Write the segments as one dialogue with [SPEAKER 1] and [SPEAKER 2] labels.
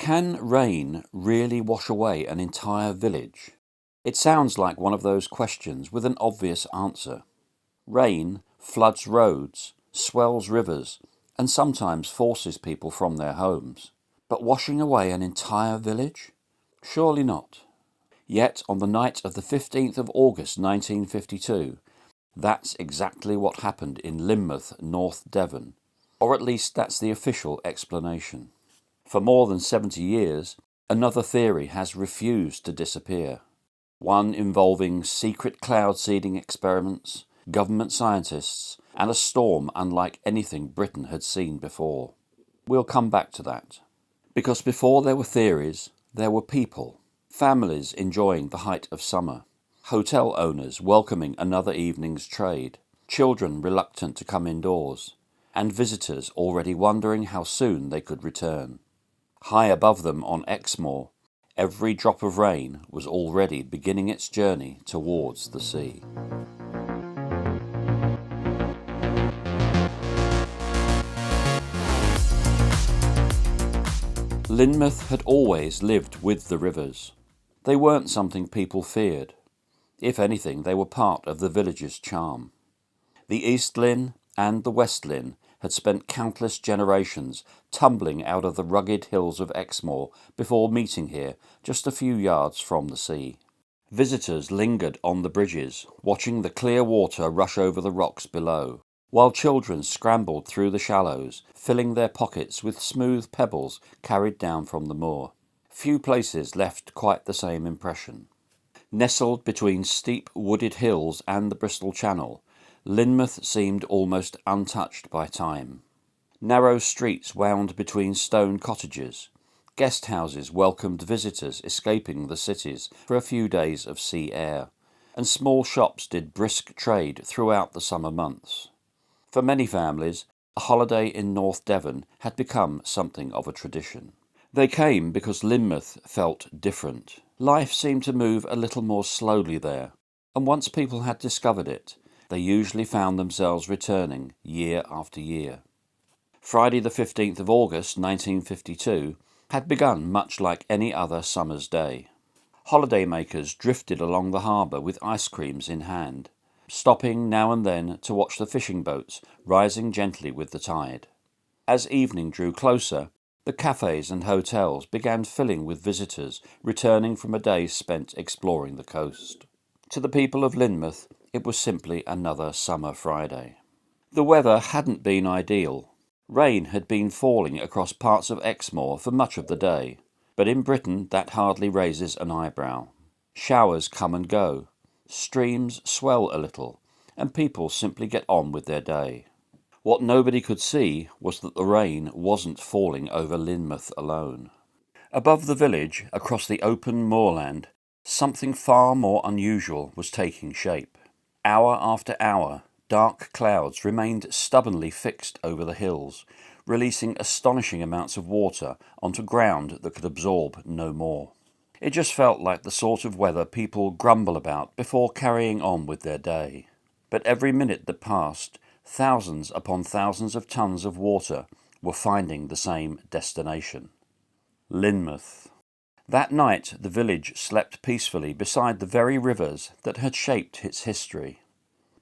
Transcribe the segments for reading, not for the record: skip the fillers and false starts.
[SPEAKER 1] Can rain really wash away an entire village? It sounds like one of those questions with an obvious answer. Rain floods roads, swells rivers, and sometimes forces people from their homes. But washing away an entire village? Surely not. Yet on the night of the 15th of August 1952, that's exactly what happened in Lynmouth, North Devon, or at least that's the official explanation. For more than 70 years, another theory has refused to disappear, one involving secret cloud seeding experiments, government scientists, and a storm unlike anything Britain had seen before. We'll come back to that. Because before there were theories, there were people, families enjoying the height of summer, hotel owners welcoming another evening's trade, children reluctant to come indoors, and visitors already wondering how soon they could return. High above them on Exmoor, every drop of rain was already beginning its journey towards the sea. Lynmouth had always lived with the rivers. They weren't something people feared. If anything, they were part of the village's charm. The East Lynn and the West Lynn had spent countless generations tumbling out of the rugged hills of Exmoor before meeting here just a few yards from the sea. Visitors lingered on the bridges, watching the clear water rush over the rocks below, while children scrambled through the shallows, filling their pockets with smooth pebbles carried down from the moor. Few places left quite the same impression. Nestled between steep wooded hills and the Bristol Channel, Lynmouth seemed almost untouched by time. Narrow streets wound between stone cottages. Guest houses welcomed visitors escaping the cities for a few days of sea air, and small shops did brisk trade throughout the summer months. For many families, a holiday in North Devon had become something of a tradition. They came because Lynmouth felt different. Life seemed to move a little more slowly there, and once people had discovered it, they usually found themselves returning year after year. Friday the 15th of August 1952 had begun much like any other summer's day. Holidaymakers drifted along the harbour with ice creams in hand, stopping now and then to watch the fishing boats rising gently with the tide. As evening drew closer, the cafes and hotels began filling with visitors returning from a day spent exploring the coast. To the people of Lynmouth, it was simply another summer Friday. The weather hadn't been ideal. Rain had been falling across parts of Exmoor for much of the day, but in Britain that hardly raises an eyebrow. Showers come and go, streams swell a little, and people simply get on with their day. What nobody could see was that the rain wasn't falling over Lynmouth alone. Above the village, across the open moorland, something far more unusual was taking shape. Hour after hour, dark clouds remained stubbornly fixed over the hills, releasing astonishing amounts of water onto ground that could absorb no more. It just felt like the sort of weather people grumble about before carrying on with their day. But every minute that passed, thousands upon thousands of tons of water were finding the same destination. Lynmouth. That night the village slept peacefully beside the very rivers that had shaped its history.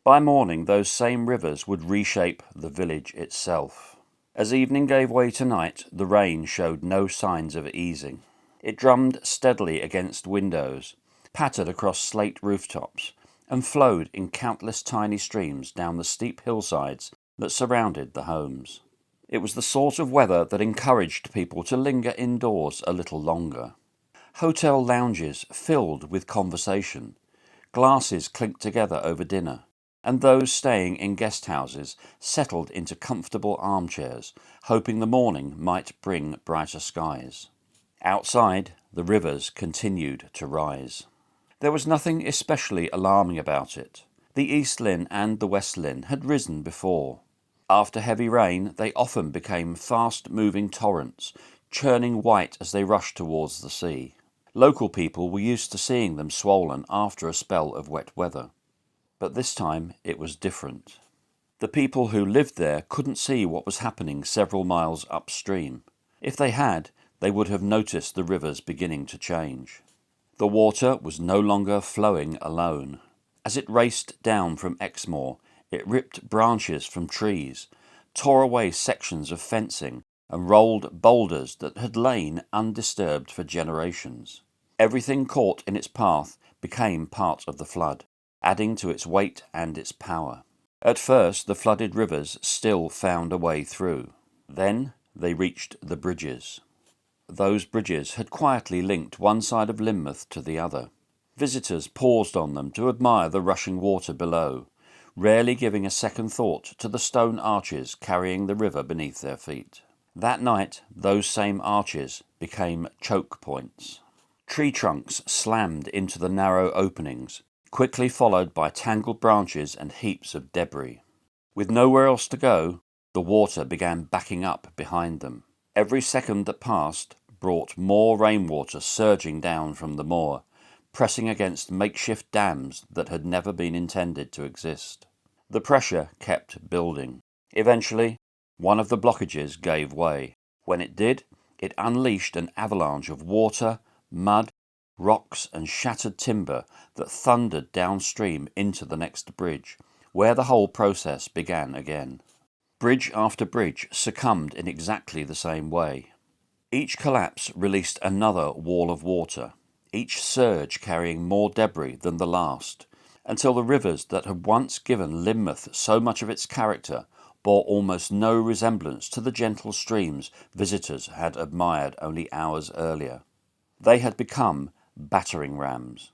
[SPEAKER 1] By morning those same rivers would reshape the village itself. As evening gave way to night, the rain showed no signs of easing. It drummed steadily against windows, pattered across slate rooftops, and flowed in countless tiny streams down the steep hillsides that surrounded the homes. It was the sort of weather that encouraged people to linger indoors a little longer. Hotel lounges filled with conversation, glasses clinked together over dinner, and those staying in guest houses settled into comfortable armchairs, hoping the morning might bring brighter skies. Outside, the rivers continued to rise. There was nothing especially alarming about it. The East Lynn and the West Lynn had risen before. After heavy rain, they often became fast-moving torrents, churning white as they rushed towards the sea. Local people were used to seeing them swollen after a spell of wet weather. But this time it was different. The people who lived there couldn't see what was happening several miles upstream. If they had, they would have noticed the rivers beginning to change. The water was no longer flowing alone. As it raced down from Exmoor, it ripped branches from trees, tore away sections of fencing, and rolled boulders that had lain undisturbed for generations. Everything caught in its path became part of the flood, adding to its weight and its power. At first, the flooded rivers still found a way through. Then they reached the bridges. Those bridges had quietly linked one side of Lynmouth to the other. Visitors paused on them to admire the rushing water below, rarely giving a second thought to the stone arches carrying the river beneath their feet. That night, those same arches became choke points. Tree trunks slammed into the narrow openings, quickly followed by tangled branches and heaps of debris. With nowhere else to go, the water began backing up behind them. Every second that passed brought more rainwater surging down from the moor, pressing against makeshift dams that had never been intended to exist. The pressure kept building. Eventually, one of the blockages gave way. When it did, it unleashed an avalanche of water, mud, rocks and shattered timber that thundered downstream into the next bridge, where the whole process began again. Bridge after bridge succumbed in exactly the same way. Each collapse released another wall of water, each surge carrying more debris than the last, until the rivers that had once given Lynmouth so much of its character bore almost no resemblance to the gentle streams visitors had admired only hours earlier. They had become battering rams.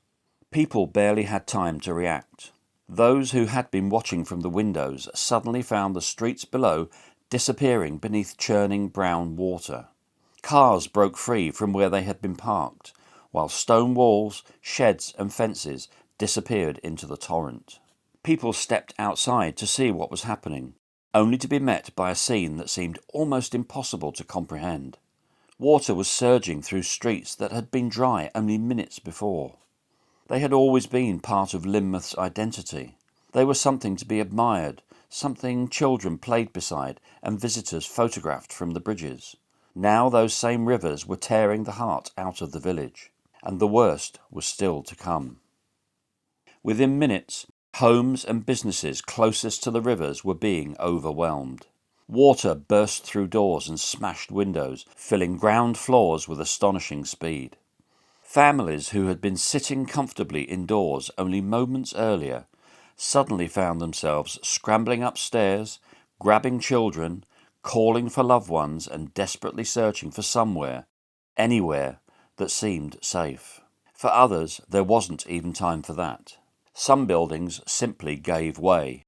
[SPEAKER 1] People barely had time to react. Those who had been watching from the windows suddenly found the streets below disappearing beneath churning brown water. Cars broke free from where they had been parked, while stone walls, sheds and fences disappeared into the torrent. People stepped outside to see what was happening, only to be met by a scene that seemed almost impossible to comprehend. Water was surging through streets that had been dry only minutes before. They had always been part of Lynmouth's identity. They were something to be admired, something children played beside and visitors photographed from the bridges. Now those same rivers were tearing the heart out of the village, and the worst was still to come. Within minutes, homes and businesses closest to the rivers were being overwhelmed. Water burst through doors and smashed windows, filling ground floors with astonishing speed. Families who had been sitting comfortably indoors only moments earlier suddenly found themselves scrambling upstairs, grabbing children, calling for loved ones and desperately searching for somewhere, anywhere, that seemed safe. For others, there wasn't even time for that. Some buildings simply gave way.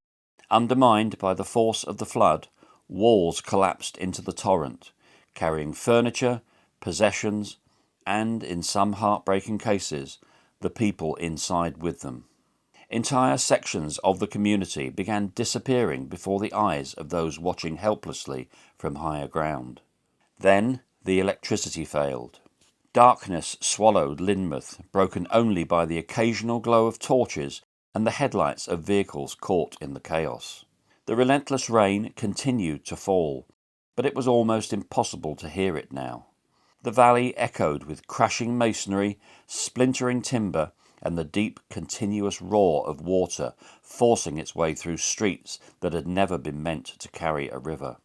[SPEAKER 1] Undermined by the force of the flood, walls collapsed into the torrent, carrying furniture, possessions, and, in some heartbreaking cases, the people inside with them. Entire sections of the community began disappearing before the eyes of those watching helplessly from higher ground. Then the electricity failed. Darkness swallowed Lynmouth, broken only by the occasional glow of torches and the headlights of vehicles caught in the chaos. The relentless rain continued to fall, but it was almost impossible to hear it now. The valley echoed with crashing masonry, splintering timber, and the deep, continuous roar of water forcing its way through streets that had never been meant to carry a river.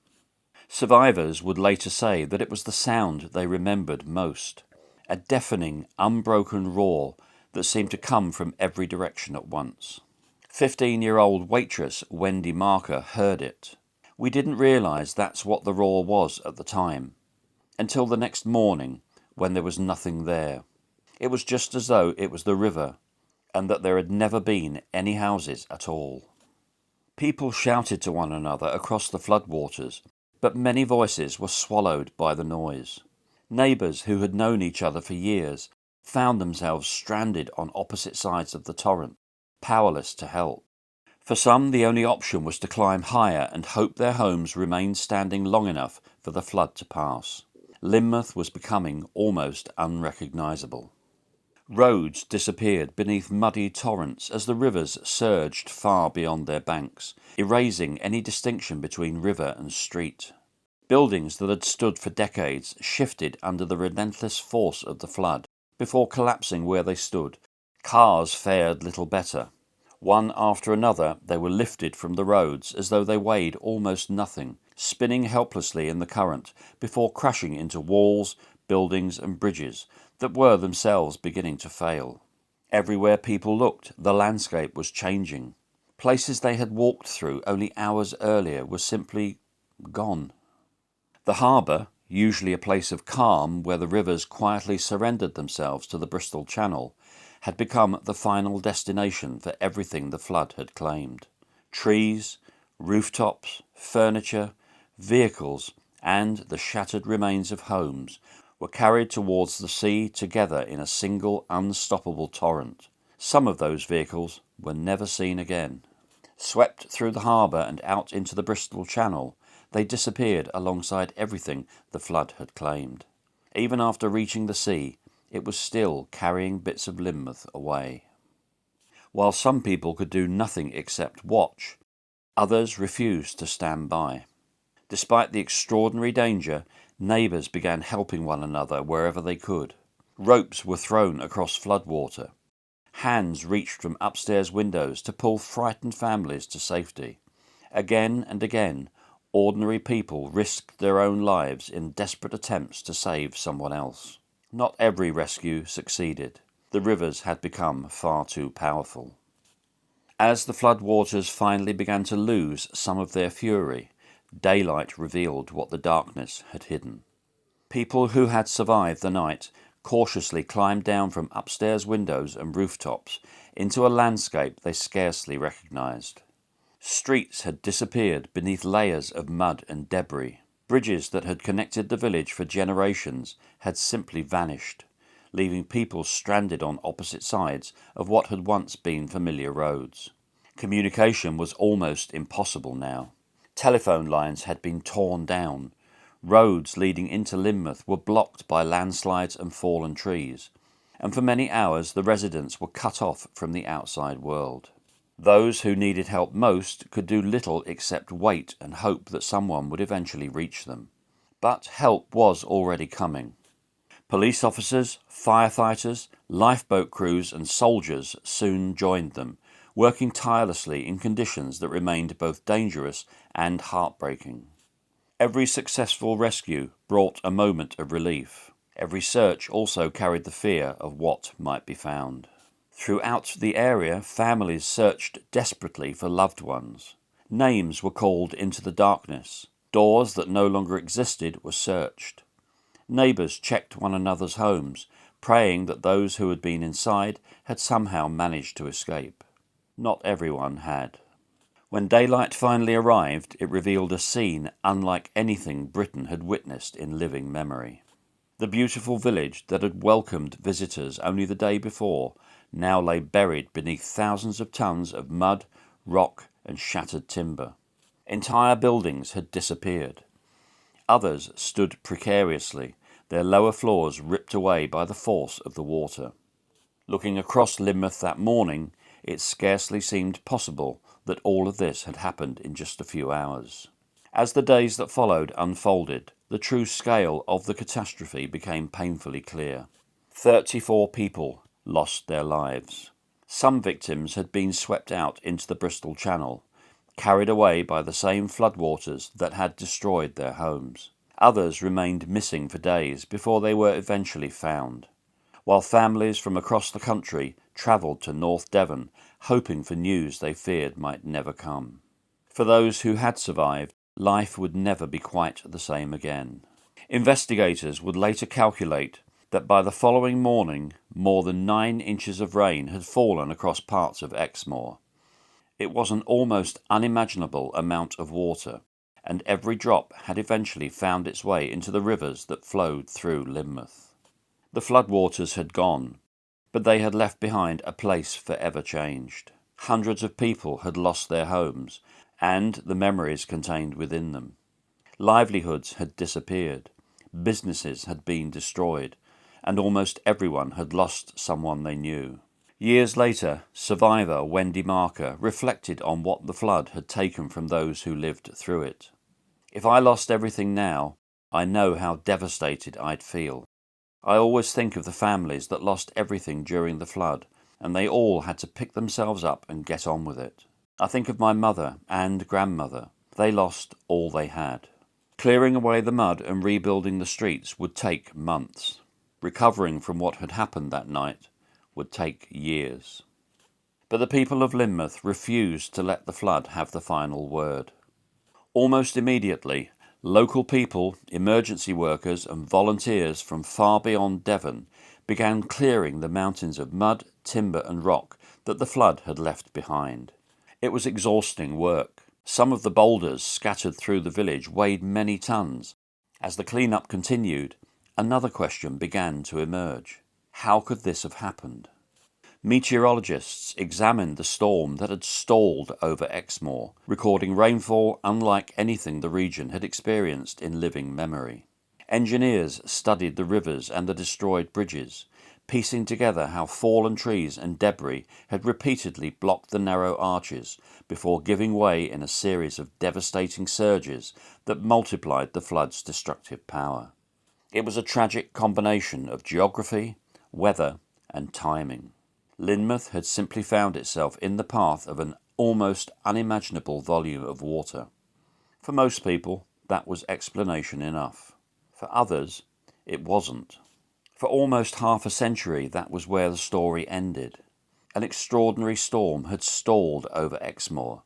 [SPEAKER 1] Survivors would later say that it was the sound they remembered most, a deafening, unbroken roar that seemed to come from every direction at once. 15-year-old waitress Wendy Marker heard it. "We didn't realise that's what the roar was at the time, until the next morning when there was nothing there. It was just as though it was the river, and that there had never been any houses at all." People shouted to one another across the floodwaters, but many voices were swallowed by the noise. Neighbours who had known each other for years found themselves stranded on opposite sides of the torrent, powerless to help. For some, the only option was to climb higher and hope their homes remained standing long enough for the flood to pass. Lynmouth was becoming almost unrecognisable. Roads disappeared beneath muddy torrents as the rivers surged far beyond their banks, erasing any distinction between river and street. Buildings that had stood for decades shifted under the relentless force of the flood before collapsing where they stood. Cars fared little better. One after another they were lifted from the roads as though they weighed almost nothing, spinning helplessly in the current before crashing into walls, buildings and bridges that were themselves beginning to fail. Everywhere people looked, the landscape was changing. Places they had walked through only hours earlier were simply gone. The harbour, usually a place of calm where the rivers quietly surrendered themselves to the Bristol Channel, had become the final destination for everything the flood had claimed. Trees, rooftops, furniture, vehicles, and the shattered remains of homes were carried towards the sea together in a single unstoppable torrent. Some of those vehicles were never seen again. Swept through the harbour and out into the Bristol Channel, they disappeared alongside everything the flood had claimed. Even after reaching the sea, it was still carrying bits of Lynmouth away. While some people could do nothing except watch, others refused to stand by. Despite the extraordinary danger, neighbours began helping one another wherever they could. Ropes were thrown across floodwater. Hands reached from upstairs windows to pull frightened families to safety. Again and again, ordinary people risked their own lives in desperate attempts to save someone else. Not every rescue succeeded. The rivers had become far too powerful. As the flood waters finally began to lose some of their fury, daylight revealed what the darkness had hidden. People who had survived the night cautiously climbed down from upstairs windows and rooftops into a landscape they scarcely recognized. Streets had disappeared beneath layers of mud and debris. Bridges that had connected the village for generations had simply vanished, leaving people stranded on opposite sides of what had once been familiar roads. Communication was almost impossible now. Telephone lines had been torn down. Roads leading into Lynmouth were blocked by landslides and fallen trees, and for many hours the residents were cut off from the outside world. Those who needed help most could do little except wait and hope that someone would eventually reach them. But help was already coming. Police officers, firefighters, lifeboat crews and soldiers soon joined them, working tirelessly in conditions that remained both dangerous and heartbreaking. Every successful rescue brought a moment of relief. Every search also carried the fear of what might be found. Throughout the area, families searched desperately for loved ones. Names were called into the darkness. Doors that no longer existed were searched. Neighbours checked one another's homes, praying that those who had been inside had somehow managed to escape. Not everyone had. When daylight finally arrived, it revealed a scene unlike anything Britain had witnessed in living memory. The beautiful village that had welcomed visitors only the day before now lay buried beneath thousands of tons of mud, rock and shattered timber. Entire buildings had disappeared. Others stood precariously, their lower floors ripped away by the force of the water. Looking across Lynmouth that morning, it scarcely seemed possible that all of this had happened in just a few hours. As the days that followed unfolded, the true scale of the catastrophe became painfully clear. 34 people lost their lives. Some victims had been swept out into the Bristol Channel, carried away by the same floodwaters that had destroyed their homes. Others remained missing for days before they were eventually found, while families from across the country travelled to North Devon, hoping for news they feared might never come. For those who had survived, life would never be quite the same again. Investigators would later calculate that by the following morning, more than 9 inches of rain had fallen across parts of Exmoor. It was an almost unimaginable amount of water, and every drop had eventually found its way into the rivers that flowed through Lynmouth. The floodwaters had gone, but they had left behind a place forever changed. Hundreds of people had lost their homes, and the memories contained within them. Livelihoods had disappeared, businesses had been destroyed, and almost everyone had lost someone they knew. Years later, survivor Wendy Marker reflected on what the flood had taken from those who lived through it. If I lost everything now, I know how devastated I'd feel. I always think of the families that lost everything during the flood, and they all had to pick themselves up and get on with it. I think of my mother and grandmother. They lost all they had. Clearing away the mud and rebuilding the streets would take months. Recovering from what had happened that night would take years. But the people of Lynmouth refused to let the flood have the final word. Almost immediately, local people, emergency workers and volunteers from far beyond Devon began clearing the mountains of mud, timber and rock that the flood had left behind. It was exhausting work. Some of the boulders scattered through the village weighed many tons. As the clean-up continued, another question began to emerge. How could this have happened? Meteorologists examined the storm that had stalled over Exmoor, recording rainfall unlike anything the region had experienced in living memory. Engineers studied the rivers and the destroyed bridges, piecing together how fallen trees and debris had repeatedly blocked the narrow arches before giving way in a series of devastating surges that multiplied the flood's destructive power. It was a tragic combination of geography, weather, and timing. Lynmouth had simply found itself in the path of an almost unimaginable volume of water. For most people, that was explanation enough. For others, it wasn't. For almost half a century, that was where the story ended. An extraordinary storm had stalled over Exmoor.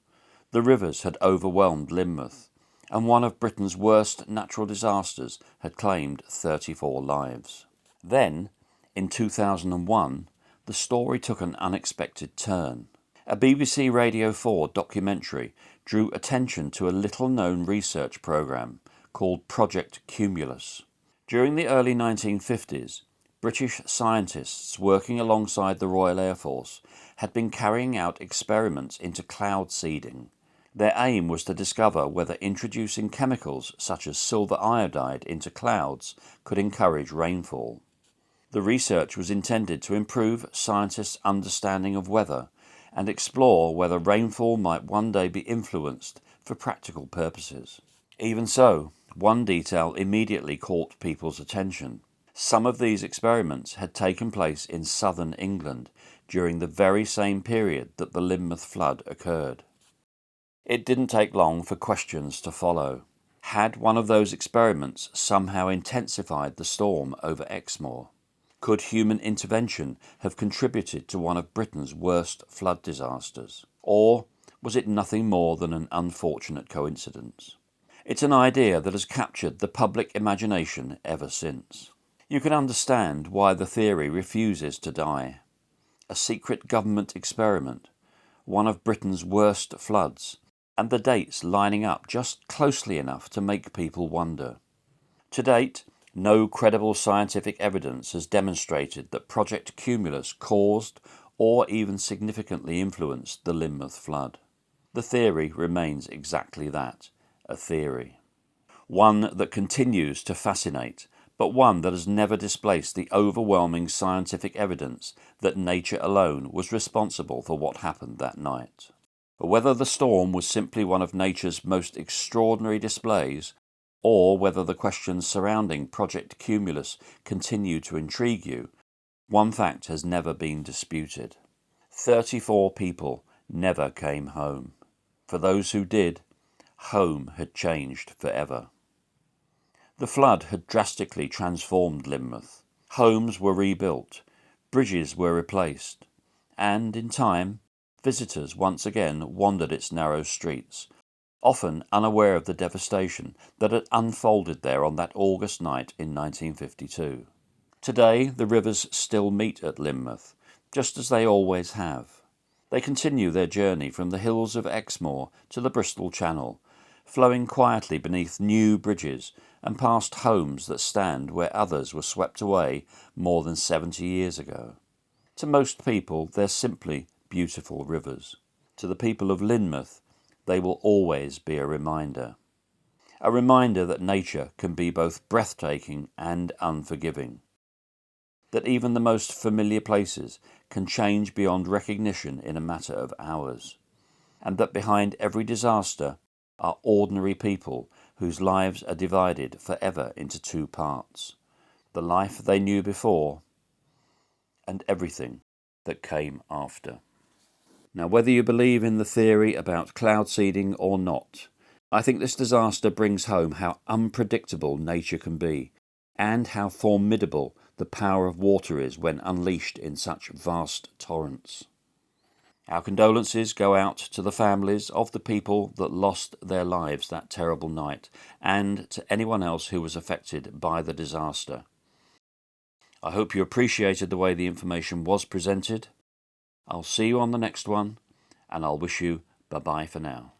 [SPEAKER 1] The rivers had overwhelmed Lynmouth, and one of Britain's worst natural disasters had claimed 34 lives. Then, in 2001, the story took an unexpected turn. A BBC Radio 4 documentary drew attention to a little-known research programme called Project Cumulus. During the early 1950s, British scientists working alongside the Royal Air Force had been carrying out experiments into cloud seeding. Their aim was to discover whether introducing chemicals such as silver iodide into clouds could encourage rainfall. The research was intended to improve scientists' understanding of weather and explore whether rainfall might one day be influenced for practical purposes. Even so, one detail immediately caught people's attention. Some of these experiments had taken place in southern England during the very same period that the Lynmouth Flood occurred. It didn't take long for questions to follow. Had one of those experiments somehow intensified the storm over Exmoor? Could human intervention have contributed to one of Britain's worst flood disasters? Or was it nothing more than an unfortunate coincidence? It's an idea that has captured the public imagination ever since. You can understand why the theory refuses to die. A secret government experiment, one of Britain's worst floods, and the dates lining up just closely enough to make people wonder. To date, no credible scientific evidence has demonstrated that Project Cumulus caused or even significantly influenced the Lynmouth Flood. The theory remains exactly that, a theory. One that continues to fascinate, but one that has never displaced the overwhelming scientific evidence that nature alone was responsible for what happened that night. Whether the storm was simply one of nature's most extraordinary displays, or whether the questions surrounding Project Cumulus continue to intrigue you, one fact has never been disputed. 34 people never came home. For those who did, home had changed forever. The flood had drastically transformed Lynmouth. Homes were rebuilt, bridges were replaced, and, in time, visitors once again wandered its narrow streets, often unaware of the devastation that had unfolded there on that August night in 1952. Today, the rivers still meet at Lynmouth, just as they always have. They continue their journey from the hills of Exmoor to the Bristol Channel, flowing quietly beneath new bridges and past homes that stand where others were swept away more than 70 years ago. To most people, they're simply beautiful rivers. To the people of Lynmouth, they will always be a reminder. A reminder that nature can be both breathtaking and unforgiving. That even the most familiar places can change beyond recognition in a matter of hours. And that behind every disaster are ordinary people whose lives are divided forever into two parts: the life they knew before and everything that came after. Now, whether you believe in the theory about cloud seeding or not, I think this disaster brings home how unpredictable nature can be and how formidable the power of water is when unleashed in such vast torrents. Our condolences go out to the families of the people that lost their lives that terrible night, and to anyone else who was affected by the disaster. I hope you appreciated the way the information was presented. I'll see you on the next one, and I'll wish you bye-bye for now.